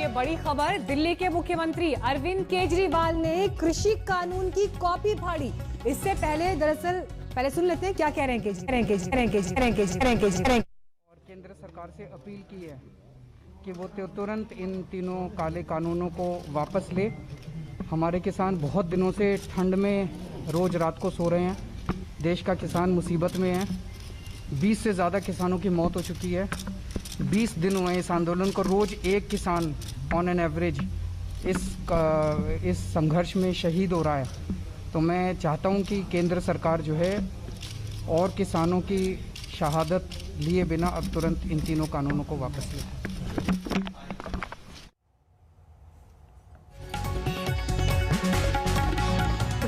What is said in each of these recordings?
ये बड़ी खबर, दिल्ली के मुख्यमंत्री अरविंद केजरीवाल ने कृषि कानून की कॉपी फाड़ी। इससे पहले दरअसल पहले सुन लेते हैं क्या कह रहे हैं केजरीवाल। और केंद्र सरकार से अपील की है कि वो तुरंत इन तीनों काले कानूनों को वापस ले। हमारे किसान बहुत दिनों से ठंड में रोज रात को सो रहे हैं। देश का किसान मुसीबत में है। 20 से ज़्यादा किसानों की मौत हो चुकी है। 20 दिन हुए इस आंदोलन को। रोज़ एक किसान ऑन एन एवरेज इस संघर्ष में शहीद हो रहा है। तो मैं चाहता हूं कि केंद्र सरकार जो है और किसानों की शहादत लिए बिना अब तुरंत इन तीनों कानूनों को वापस ले।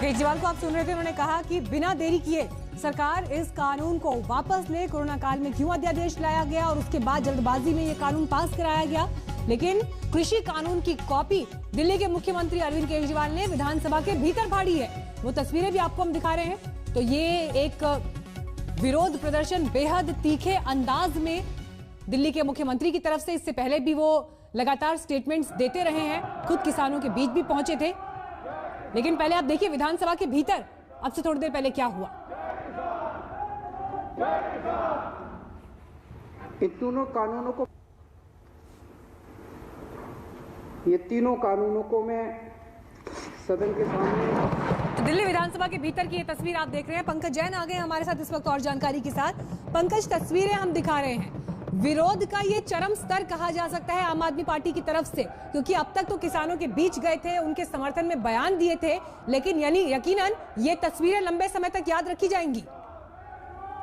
केजरीवाल को आप सुन रहे थे, उन्होंने कहा कि बिना देरी किए सरकार इस कानून को वापस ले। कोरोना काल में क्यों अध्यादेश लाया गया और उसके बाद जल्दबाजी में ये कानून पास कराया गया। लेकिन कृषि कानून की कॉपी दिल्ली के मुख्यमंत्री अरविंद केजरीवाल ने विधानसभा के भीतर फाड़ी है। वो तस्वीरें भी आपको हम दिखा रहे हैं। तो ये एक विरोध प्रदर्शन बेहद तीखे अंदाज में दिल्ली के मुख्यमंत्री की तरफ से, इससे पहले भी वो लगातार स्टेटमेंट्स देते रहे हैं, खुद किसानों के बीच भी पहुंचे थे। लेकिन पहले आप देखिए विधानसभा के भीतर अब से थोड़ी देर पहले क्या हुआ। ये तीनों कानूनों को मैं सदन के सामने। तो दिल्ली विधानसभा के भीतर की ये तस्वीर आप देख रहे हैं। पंकज जैन आ गए हमारे साथ इस वक्त और जानकारी के साथ। पंकज, तस्वीरें हम दिखा रहे हैं। विरोध का ये चरम स्तर कहा जा सकता है आम आदमी पार्टी की तरफ से, क्योंकि अब तक तो किसानों के बीच गए थे, उनके समर्थन में बयान दिए थे, लेकिन यकीनन ये तस्वीरें लंबे समय तक याद रखी जाएंगी।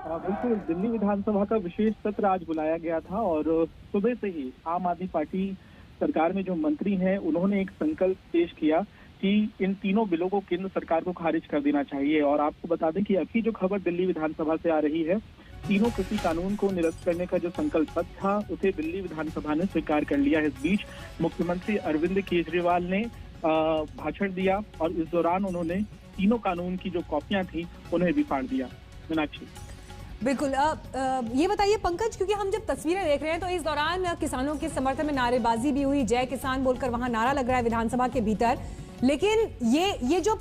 बिल्कुल, दिल्ली विधानसभा का विशेष सत्र आज बुलाया गया था और सुबह से ही आम आदमी पार्टी सरकार में जो मंत्री हैं उन्होंने एक संकल्प पेश किया कि इन तीनों बिलों को केंद्र सरकार को खारिज कर देना चाहिए। और आपको बता दें कि अभी जो खबर दिल्ली विधानसभा से आ रही है, तीनों कृषि कानून को निरस्त करने का जो संकल्प पत्र था उसे दिल्ली विधानसभा ने स्वीकार कर लिया है। इस बीच मुख्यमंत्री अरविंद केजरीवाल ने भाषण दिया और इस दौरान उन्होंने तीनों कानून की जो कॉपियां थी उन्हें भी फाड़ दिया। मीनाक्षी, बिल्कुल। ये बताइए पंकज, क्योंकि हम जब तस्वीरें देख रहे हैं तो इस दौरान किसानों के समर्थन में नारेबाजी भी हुई, जय किसान बोलकर वहां नारा लग रहा है विधानसभा के भीतर। लेकिन ये जो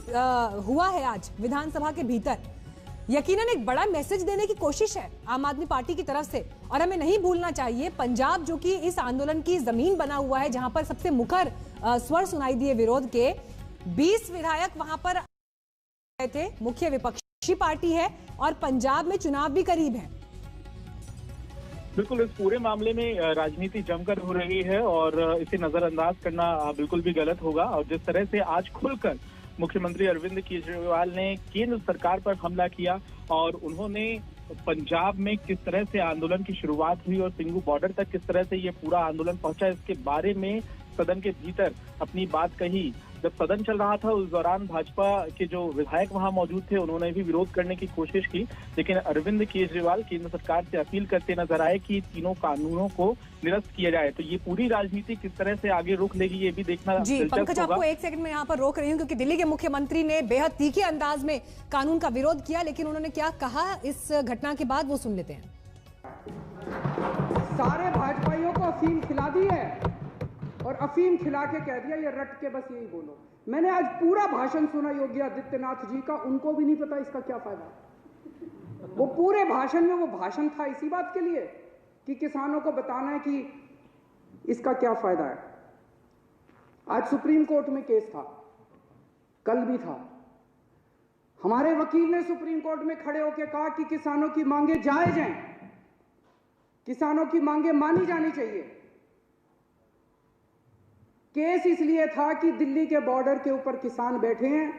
हुआ है आज विधानसभा के भीतर, यकीनन एक बड़ा मैसेज देने की कोशिश है आम आदमी पार्टी की तरफ से। और हमें नहीं भूलना चाहिए पंजाब जो कि इस आंदोलन की जमीन बना हुआ है, जहां पर सबसे मुखर स्वर सुनाई दिए विरोध के, 20 विधायक वहां पर थे। मुख्य विपक्षी पार्टी है और पंजाब में चुनाव भी करीब है। बिल्कुल, इस पूरे मामले में राजनीति जमकर हो रही है और इसे नजरअंदाज करना बिल्कुल भी गलत होगा। और जिस तरह से आज खुलकर मुख्यमंत्री अरविंद केजरीवाल ने केंद्र सरकार पर हमला किया और उन्होंने पंजाब में किस तरह से आंदोलन की शुरुआत हुई और सिंघू बॉर्डर तक किस तरह से ये पूरा आंदोलन पहुंचा, इसके बारे में सदन के भीतर अपनी बात कही। जब सदन चल रहा था उस दौरान भाजपा के जो विधायक वहां मौजूद थे उन्होंने भी विरोध करने की कोशिश की, लेकिन अरविंद केजरीवाल केंद्र सरकार से अपील करते नजर आए कि तीनों कानूनों को निरस्त किया जाए। तो ये पूरी राजनीति किस तरह से आगे रुख लेगी ये भी देखना जी। पंकज, आपको एक सेकंड में यहाँ पर रोक रही हूँ क्योंकि दिल्ली के मुख्यमंत्री ने बेहद तीखे अंदाज में कानून का विरोध किया, लेकिन उन्होंने क्या कहा इस घटना के बाद वो सुन लेते हैं। सारे भाजपाइयों को अफीम खिला दी है और अफीम खिला के कह दिया ये रट के बस यही बोलो। मैंने आज पूरा भाषण सुना योगी आदित्यनाथ जी का, उनको भी नहीं पता इसका क्या फायदा। वो पूरे भाषण में वो भाषण था इसी बात के लिए कि किसानों को बताना है कि इसका क्या फायदा है। आज सुप्रीम कोर्ट में केस था, कल भी था। हमारे वकील ने सुप्रीम कोर्ट में खड़े होकर कहा कि किसानों की मांगे जायज हैं, किसानों की मांगे मानी जानी चाहिए। केस इसलिए था कि दिल्ली के बॉर्डर के ऊपर किसान बैठे हैं,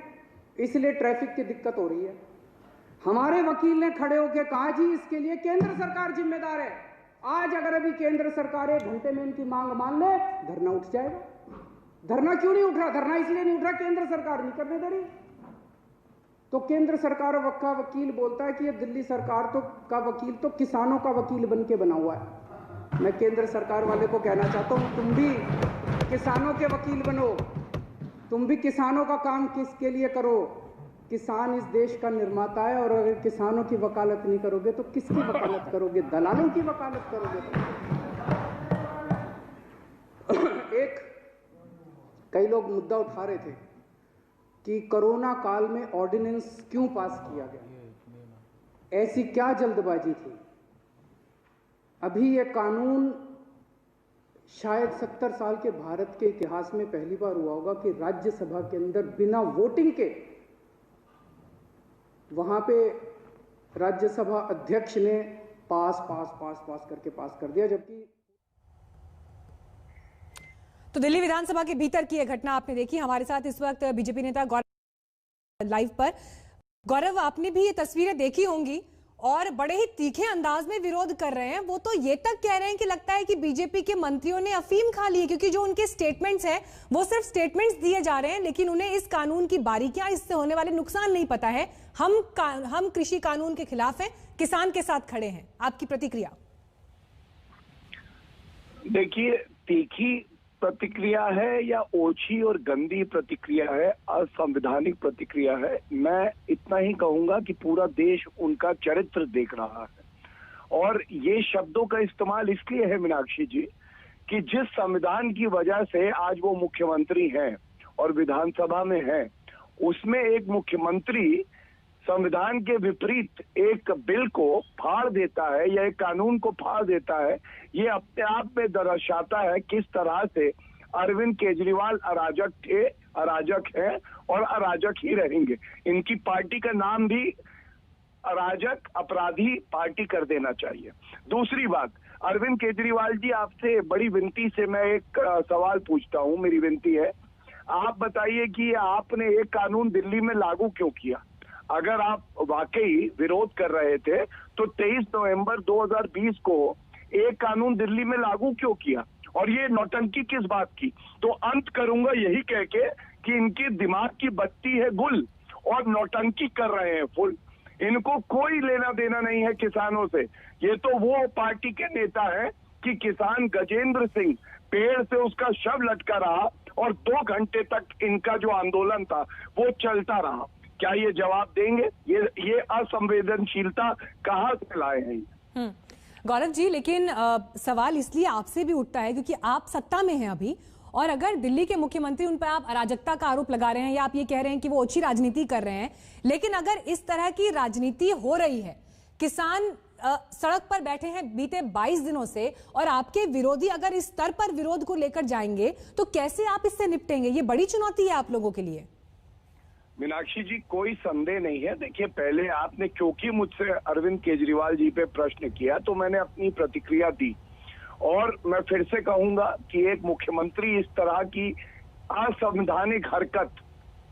इसलिए ट्रैफिक की दिक्कत हो रही है। हमारे वकील ने खड़े होकर कहा जी इसके लिए केंद्र सरकार जिम्मेदार है। आज अगर अभी केंद्र सरकार 1 घंटे में इनकी मांग मान ले, धरना उठ जाएगा। धरना क्यों नहीं उठ रहा? धरना इसलिए नहीं उठ रहा केंद्र सरकार नहीं करने दे रही। तो केंद्र सरकार का वकील बोलता है कि ये दिल्ली सरकार का वकील तो किसानों का वकील बन के बना हुआ है। मैं केंद्र सरकार वाले को कहना चाहता हूं, तुम भी किसानों के वकील बनो, तुम भी किसानों का काम किसके लिए करो। किसान इस देश का निर्माता है और अगर किसानों की वकालत नहीं करोगे तो किसकी वकालत करोगे? दलालों की वकालत करोगे। एक कई लोग मुद्दा उठा रहे थे कि कोरोना काल में ऑर्डिनेंस क्यों पास किया गया, ऐसी क्या जल्दबाजी थी। अभी यह कानून शायद 70 साल के भारत के इतिहास में पहली बार हुआ होगा कि राज्यसभा के अंदर बिना वोटिंग के वहां पे राज्यसभा अध्यक्ष ने पास करके पास कर दिया। जबकि तो दिल्ली विधानसभा के भीतर की यह घटना आपने देखी। हमारे साथ इस वक्त बीजेपी नेता गौरव लाइव पर। गौरव, आपने भी ये तस्वीरें देखी होंगी और बड़े ही तीखे अंदाज में विरोध कर रहे हैं। वो तो ये तक कह रहे हैं कि लगता है कि बीजेपी के मंत्रियों ने अफीम खा ली है, क्योंकि जो उनके स्टेटमेंट्स हैं वो सिर्फ स्टेटमेंट्स दिए जा रहे हैं, लेकिन उन्हें इस कानून की बारीकियां, इससे होने वाले नुकसान नहीं पता है। हम कृषि कानून के खिलाफ हैं, किसान के साथ खड़े हैं। आपकी प्रतिक्रिया? देखिए, तीखी प्रतिक्रिया है या ओछी और गंदी प्रतिक्रिया है, असंवैधानिक प्रतिक्रिया है, मैं इतना ही कहूंगा कि पूरा देश उनका चरित्र देख रहा है। और ये शब्दों का इस्तेमाल इसलिए है मीनाक्षी जी कि जिस संविधान की वजह से आज वो मुख्यमंत्री हैं और विधानसभा में हैं, उसमें एक मुख्यमंत्री संविधान के विपरीत एक बिल को फाड़ देता है या एक कानून को फाड़ देता है, ये अपने आप में दर्शाता है किस तरह से अरविंद केजरीवाल अराजक थे, अराजक हैं और अराजक ही रहेंगे। इनकी पार्टी का नाम भी अराजक अपराधी पार्टी कर देना चाहिए। दूसरी बात, अरविंद केजरीवाल जी, आपसे बड़ी विनती से मैं एक सवाल पूछता हूं, मेरी विनती है, आप बताइए कि आपने एक कानून दिल्ली में लागू क्यों किया? अगर आप वाकई विरोध कर रहे थे तो 23 नवंबर 2020 को एक कानून दिल्ली में लागू क्यों किया? और ये नौटंकी किस बात की? तो अंत करूंगा यही कह के कि इनकी दिमाग की बत्ती है गुल और नौटंकी कर रहे हैं फुल। इनको कोई लेना देना नहीं है किसानों से। ये तो वो पार्टी के नेता है कि किसान गजेंद्र सिंह पेड़ से उसका शव लटका रहा और 2 घंटे तक इनका जो आंदोलन था वो चलता रहा। क्या ये जवाब देंगे? ये असंवेदनशीलता कहां से लाए हैं? गौरव जी, लेकिन सवाल इसलिए आपसे भी उठता है क्योंकि आप सत्ता में हैं अभी, और अगर दिल्ली के मुख्यमंत्री, उन पर आप अराजकता का आरोप लगा रहे हैं या आप ये कह रहे हैं कि वो ओछी राजनीति कर रहे हैं, लेकिन अगर इस तरह की राजनीति हो रही है, किसान सड़क पर बैठे हैं बीते 22 दिनों से, और आपके विरोधी अगर इस स्तर पर विरोध को लेकर जाएंगे तो कैसे आप इससे निपटेंगे? ये बड़ी चुनौती है आप लोगों के लिए। मीनाक्षी जी, कोई संदेह नहीं है। देखिए, पहले आपने क्योंकि मुझसे अरविंद केजरीवाल जी पे प्रश्न किया तो मैंने अपनी प्रतिक्रिया दी, और मैं फिर से कहूंगा कि एक मुख्यमंत्री इस तरह की असंवैधानिक हरकत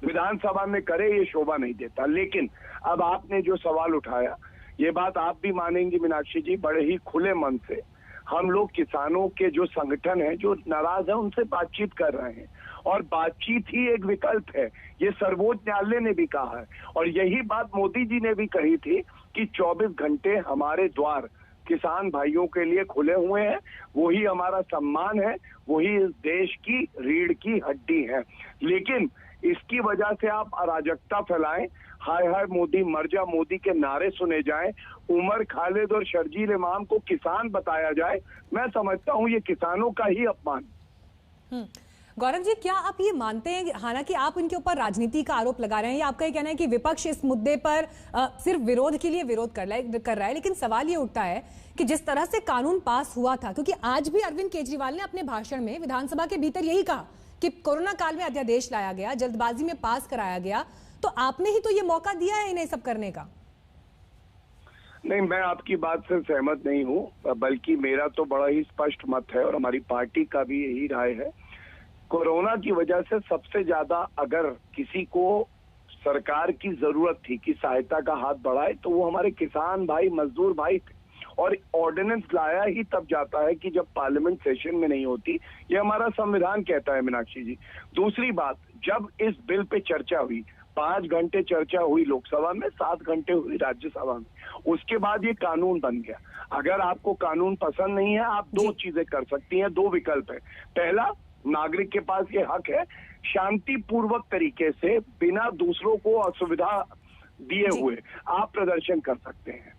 विधानसभा में करे, ये शोभा नहीं देता। लेकिन अब आपने जो सवाल उठाया, ये बात आप भी मानेंगी मीनाक्षी जी, बड़े ही खुले मन से हम लोग किसानों के जो संगठन हैं, जो नाराज है, उनसे बातचीत कर रहे हैं, और बातचीत ही एक विकल्प है। ये सर्वोच्च न्यायालय ने भी कहा है, और यही बात मोदी जी ने भी कही थी कि 24 घंटे हमारे द्वार किसान भाइयों के लिए खुले हुए हैं। वही हमारा सम्मान है, वही इस देश की रीढ़ की हड्डी है। लेकिन इसकी वजह से आप अराजकता फैलाएं, हाय हाय मोदी मर जा मोदी के नारे सुने जाएं, उमर खालिद और शर्जील इमाम को किसान बताया जाए, मैं समझता हूं ये किसानों का ही अपमान। गौरव जी, क्या आप ये मानते हैं, हालांकि आप इनके ऊपर राजनीति का आरोप लगा रहे हैं, या आपका ये कहना है कि विपक्ष इस मुद्दे पर सिर्फ विरोध के लिए विरोध कर रहा है, लेकिन सवाल ये उठता है कि जिस तरह से कानून पास हुआ था, क्योंकि आज भी अरविंद केजरीवाल ने अपने भाषण में विधानसभा के भीतर यही कहा कि कोरोना काल में अध्यादेश लाया गया, जल्दबाजी में पास कराया गया, तो आपने ही तो ये मौका दिया है इन्हें सब करने का। नहीं, मैं आपकी बात से सहमत नहीं हूं, बल्कि मेरा तो बड़ा ही स्पष्ट मत है और हमारी पार्टी का भी यही राय है। कोरोना की वजह से सबसे ज्यादा अगर किसी को सरकार की जरूरत थी कि सहायता का हाथ बढ़ाए, तो वो हमारे किसान भाई, मजदूर भाई थे। और ऑर्डिनेंस लाया ही तब जाता है कि जब पार्लियामेंट सेशन में नहीं होती, ये हमारा संविधान कहता है मीनाक्षी जी। दूसरी बात, जब इस बिल पे चर्चा हुई, 5 घंटे चर्चा हुई लोकसभा में, 7 घंटे हुई राज्यसभा में, उसके बाद ये कानून बन गया। अगर आपको कानून पसंद नहीं है, आप 2 चीजें कर सकती हैं, 2 विकल्प है। पहला, नागरिक के पास ये हक है शांतिपूर्वक तरीके से, बिना दूसरों को असुविधा दिए हुए आप प्रदर्शन कर सकते हैं।